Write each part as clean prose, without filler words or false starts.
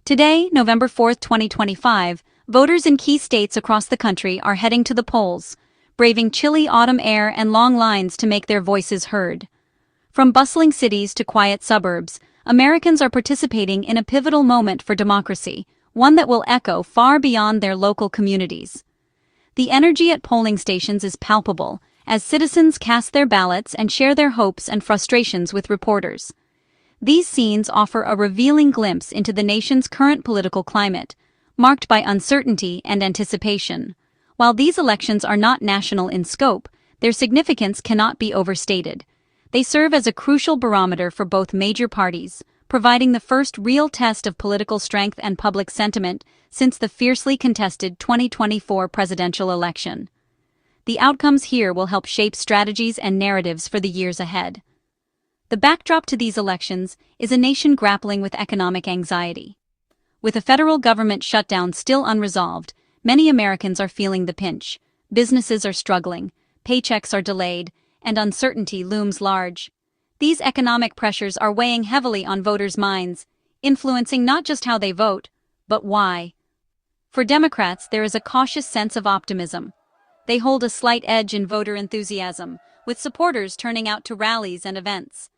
Today, November 4, 2025, voters in key states across the country are heading to the polls, braving chilly autumn air and long lines to make their voices heard. From bustling cities to quiet suburbs, Americans are participating in a pivotal moment for democracy, one that will echo far beyond their local communities. The energy at polling stations is palpable, as citizens cast their ballots and share their hopes and frustrations with reporters. These scenes offer a revealing glimpse into the nation's current political climate, marked by uncertainty and anticipation. While these elections are not national in scope, their significance cannot be overstated. They serve as a crucial barometer for both major parties, providing the first real test of political strength and public sentiment since the fiercely contested 2024 presidential election. The outcomes here will help shape strategies and narratives for the years ahead. The backdrop to these elections is a nation grappling with economic anxiety. With a federal government shutdown still unresolved, many Americans are feeling the pinch. Businesses are struggling, paychecks are delayed, and uncertainty looms large. These economic pressures are weighing heavily on voters' minds, influencing not just how they vote, but why. For Democrats, there is a cautious sense of optimism. They hold a slight edge in voter enthusiasm, with supporters turning out to rallies and events.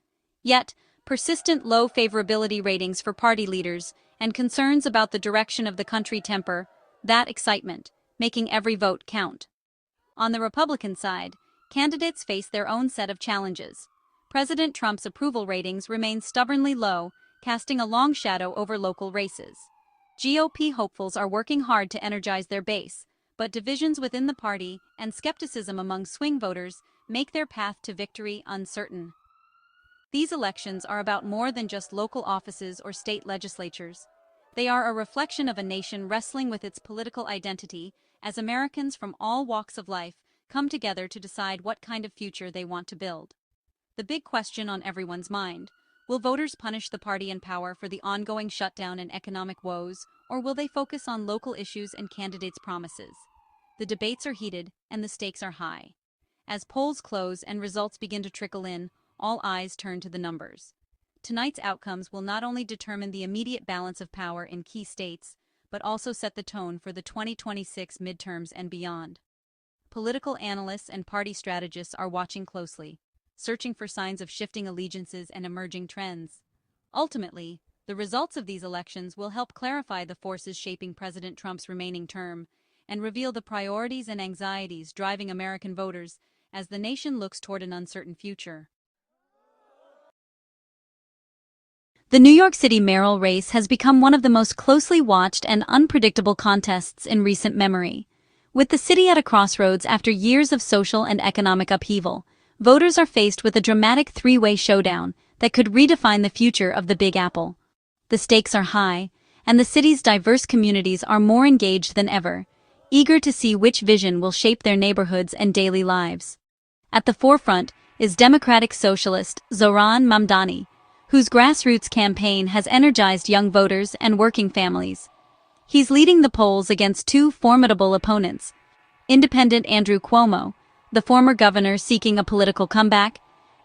Yet, persistent low favorability ratings for party leaders and concerns about the direction of the country temper that excitement, making every vote count. On the Republican side, candidates face their own set of challenges. President Trump's approval ratings remain stubbornly low, casting a long shadow over local races. GOP hopefuls are working hard to energize their base, but divisions within the party and skepticism among swing voters make their path to victory uncertain. These elections are about more than just local offices or state legislatures. They are a reflection of a nation wrestling with its political identity as Americans from all walks of life come together to decide what kind of future they want to build. The big question on everyone's mind: will voters punish the party in power for the ongoing shutdown and economic woes, or will they focus on local issues and candidates' promises? The debates are heated and the stakes are high. As polls close and results begin to trickle in, all eyes turn to the numbers. Tonight's outcomes will not only determine the immediate balance of power in key states, but also set the tone for the 2026 midterms and beyond. Political analysts and party strategists are watching closely, searching for signs of shifting allegiances and emerging trends. Ultimately, the results of these elections will help clarify the forces shaping President Trump's remaining term and reveal the priorities and anxieties driving American voters as the nation looks toward an uncertain future. The New York City mayoral race has become one of the most closely watched and unpredictable contests in recent memory. With the city at a crossroads after years of social and economic upheaval, voters are faced with a dramatic three-way showdown that could redefine the future of the Big Apple. The stakes are high, and the city's diverse communities are more engaged than ever, eager to see which vision will shape their neighborhoods and daily lives. At the forefront is Democratic socialist Zohran Mamdani, whose grassroots campaign has energized young voters and working families. He's leading the polls against two formidable opponents: independent Andrew Cuomo, the former governor seeking a political comeback,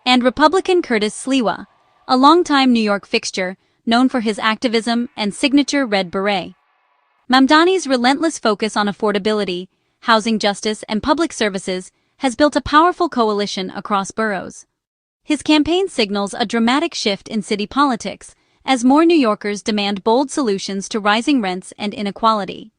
and Republican Curtis Sliwa, a longtime New York fixture known for his activism and signature red beret. Mamdani's relentless focus on affordability, housing justice, and public services has built a powerful coalition across boroughs. His campaign signals a dramatic shift in city politics, as more New Yorkers demand bold solutions to rising rents and inequality.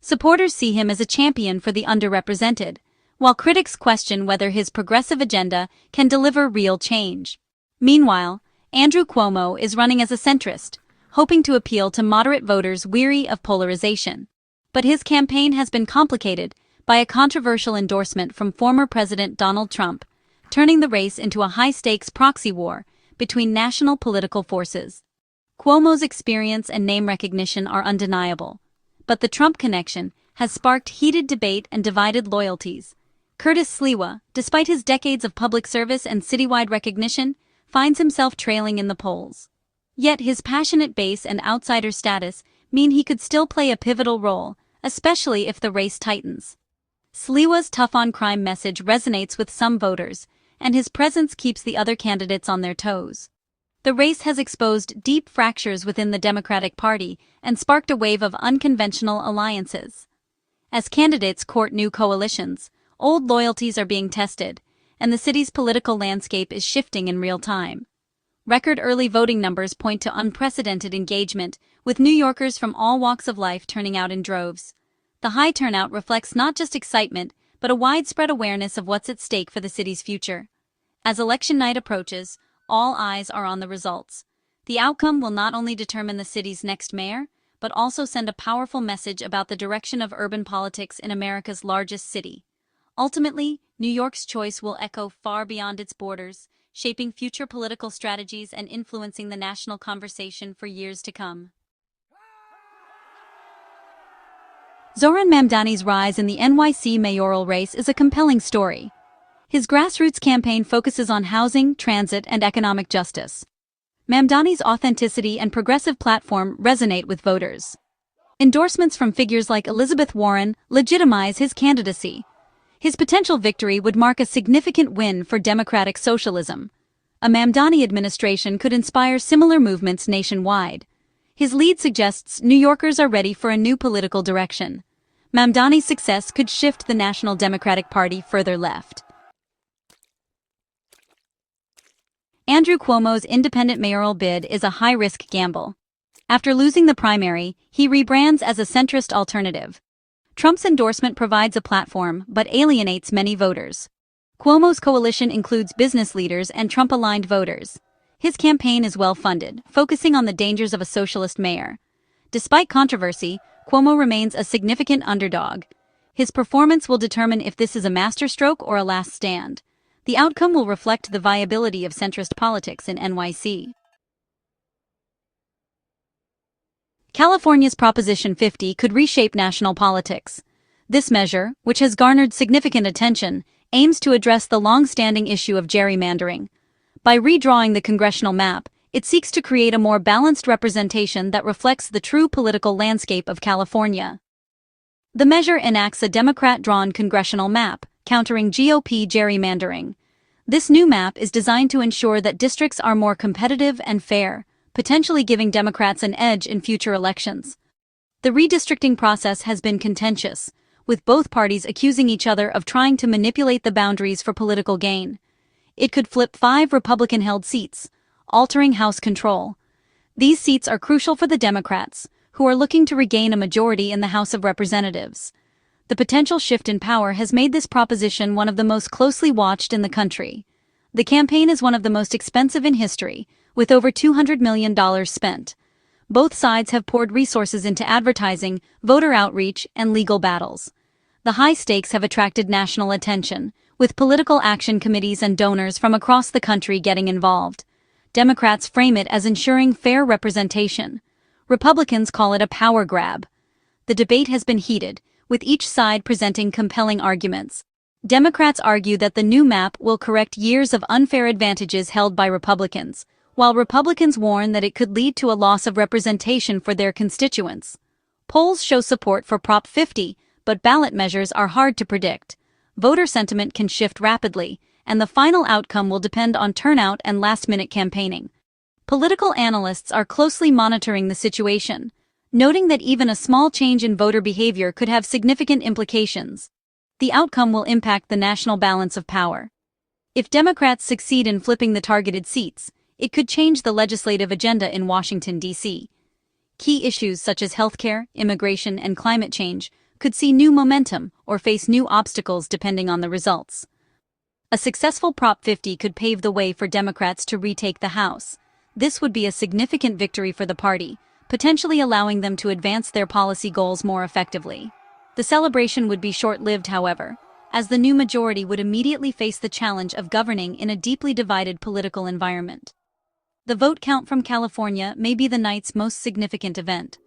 Supporters see him as a champion for the underrepresented, while critics question whether his progressive agenda can deliver real change. Meanwhile, Andrew Cuomo is running as a centrist, hoping to appeal to moderate voters weary of polarization. But his campaign has been complicated by a controversial endorsement from former President Donald Trump, turning the race into a high-stakes proxy war between national political forces. Cuomo's experience and name recognition are undeniable, but the Trump connection has sparked heated debate and divided loyalties. Curtis Sliwa, despite his decades of public service and citywide recognition, finds himself trailing in the polls. Yet his passionate base and outsider status mean he could still play a pivotal role, especially if the race tightens. Sliwa's tough-on-crime message resonates with some voters, and his presence keeps the other candidates on their toes. The race has exposed deep fractures within the Democratic Party and sparked a wave of unconventional alliances. As candidates court new coalitions, old loyalties are being tested, and the city's political landscape is shifting in real time. Record early voting numbers point to unprecedented engagement, with New Yorkers from all walks of life turning out in droves. The high turnout reflects not just excitement, but a widespread awareness of what's at stake for the city's future. As election night approaches, all eyes are on the results. The outcome will not only determine the city's next mayor, but also send a powerful message about the direction of urban politics in America's largest city. Ultimately, New York's choice will echo far beyond its borders, shaping future political strategies and influencing the national conversation for years to come. Zohran Mamdani's rise in the NYC mayoral race is a compelling story. His grassroots campaign focuses on housing, transit, and economic justice. Mamdani's authenticity and progressive platform resonate with voters. Endorsements from figures like Elizabeth Warren legitimize his candidacy. His potential victory would mark a significant win for democratic socialism. A Mamdani administration could inspire similar movements nationwide. His lead suggests New Yorkers are ready for a new political direction. Mamdani's success could shift the National Democratic Party further left. Andrew Cuomo's independent mayoral bid is a high-risk gamble. After losing the primary, he rebrands as a centrist alternative. Trump's endorsement provides a platform but alienates many voters. Cuomo's coalition includes business leaders and Trump-aligned voters. His campaign is well-funded, focusing on the dangers of a socialist mayor. Despite controversy, Cuomo remains a significant underdog. His performance will determine if this is a masterstroke or a last stand. The outcome will reflect the viability of centrist politics in NYC. California's Proposition 50 could reshape national politics. This measure, which has garnered significant attention, aims to address the long-standing issue of gerrymandering. By redrawing the congressional map, it seeks to create a more balanced representation that reflects the true political landscape of California. The measure enacts a Democrat-drawn congressional map, countering GOP gerrymandering. This new map is designed to ensure that districts are more competitive and fair, potentially giving Democrats an edge in future elections. The redistricting process has been contentious, with both parties accusing each other of trying to manipulate the boundaries for political gain. It could flip 5 Republican-held seats, altering House control. These seats are crucial for the Democrats, who are looking to regain a majority in the House of Representatives. The potential shift in power has made this proposition one of the most closely watched in the country. The campaign is one of the most expensive in history, with over $200 million spent. Both sides have poured resources into advertising, voter outreach, and legal battles. The high stakes have attracted national attention, with political action committees and donors from across the country getting involved. Democrats frame it as ensuring fair representation. Republicans call it a power grab. The debate has been heated, with each side presenting compelling arguments. Democrats argue that the new map will correct years of unfair advantages held by Republicans, while Republicans warn that it could lead to a loss of representation for their constituents. Polls show support for Prop 50, but ballot measures are hard to predict. Voter sentiment can shift rapidly, and the final outcome will depend on turnout and last-minute campaigning. Political analysts are closely monitoring the situation, noting that even a small change in voter behavior could have significant implications. The outcome will impact the national balance of power. If Democrats succeed in flipping the targeted seats, it could change the legislative agenda in Washington, D.C. Key issues such as healthcare, immigration, and climate change could see new momentum or face new obstacles depending on the results. A successful Prop 50 could pave the way for Democrats to retake the House. This would be a significant victory for the party, potentially allowing them to advance their policy goals more effectively. The celebration would be short-lived, however, as the new majority would immediately face the challenge of governing in a deeply divided political environment. The vote count from California may be the night's most significant event.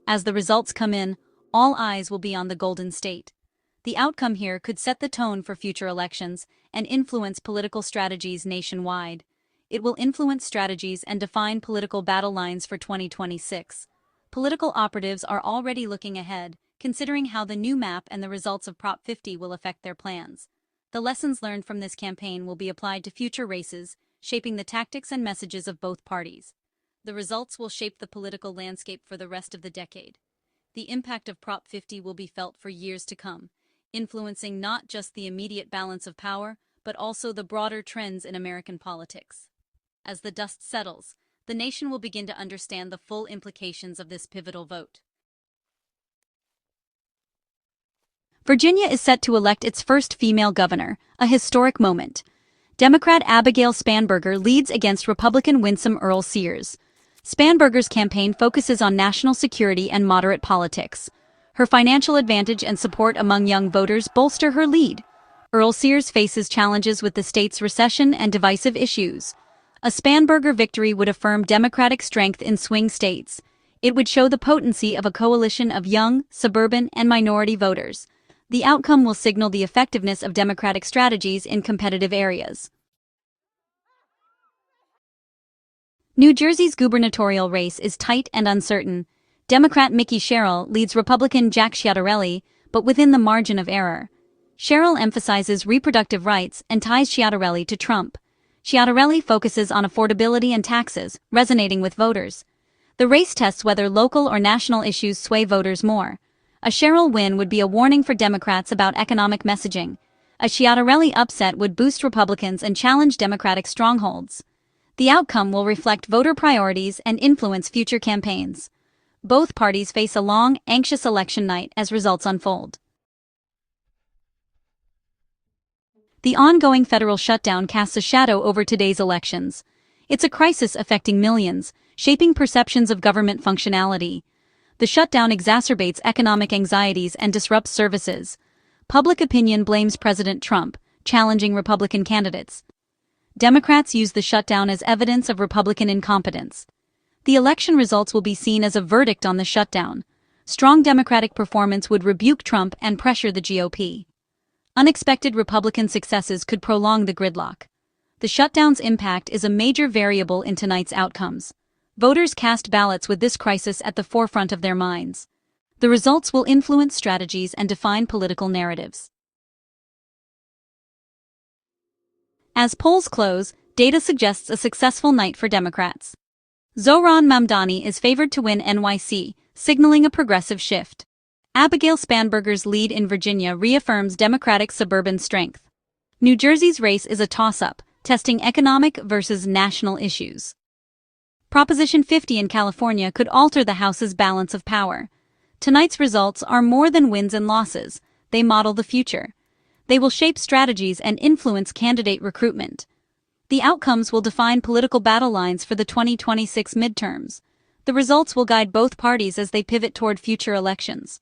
As the results come in, all eyes will be on the Golden State. The outcome here could set the tone for future elections and influence political strategies nationwide. It will influence strategies and define political battle lines for 2026. Political operatives are already looking ahead, considering how the new map and the results of Prop 50 will affect their plans. The lessons learned from this campaign will be applied to future races, shaping the tactics and messages of both parties. The results will shape the political landscape for the rest of the decade. The impact of Prop 50 will be felt for years to come, influencing not just the immediate balance of power, but also the broader trends in American politics. As the dust settles, the nation will begin to understand the full implications of this pivotal vote. Virginia is set to elect its first female governor, a historic moment. Democrat Abigail Spanberger leads against Republican Winsome Earl Sears. Spanberger's campaign focuses on national security and moderate politics. Her financial advantage and support among young voters bolster her lead. Earl Sears faces challenges with the state's recession and divisive issues. A Spanberger victory would affirm Democratic strength in swing states. It would show the potency of a coalition of young, suburban, and minority voters. The outcome will signal the effectiveness of Democratic strategies in competitive areas. New Jersey's gubernatorial race is tight and uncertain. Democrat Mickey Sherrill leads Republican Jack Ciattarelli, but within the margin of error. Sherrill emphasizes reproductive rights and ties Ciattarelli to Trump. Ciattarelli focuses on affordability and taxes, resonating with voters. The race tests whether local or national issues sway voters more. A Sherrill win would be a warning for Democrats about economic messaging. A Ciattarelli upset would boost Republicans and challenge Democratic strongholds. The outcome will reflect voter priorities and influence future campaigns. Both parties face a long, anxious election night as results unfold. The ongoing federal shutdown casts a shadow over today's elections. It's a crisis affecting millions, shaping perceptions of government functionality. The shutdown exacerbates economic anxieties and disrupts services. Public opinion blames President Trump, challenging Republican candidates. Democrats use the shutdown as evidence of Republican incompetence. The election results will be seen as a verdict on the shutdown. Strong Democratic performance would rebuke Trump and pressure the GOP. Unexpected Republican successes could prolong the gridlock. The shutdown's impact is a major variable in tonight's outcomes. Voters cast ballots with this crisis at the forefront of their minds. The results will influence strategies and define political narratives. As polls close, data suggests a successful night for Democrats. Zohran Mamdani is favored to win NYC, signaling a progressive shift. Abigail Spanberger's lead in Virginia reaffirms Democratic suburban strength. New Jersey's race is a toss-up, testing economic versus national issues. Proposition 50 in California could alter the House's balance of power. Tonight's results are more than wins and losses. They model the future. They will shape strategies and influence candidate recruitment. The outcomes will define political battle lines for the 2026 midterms. The results will guide both parties as they pivot toward future elections.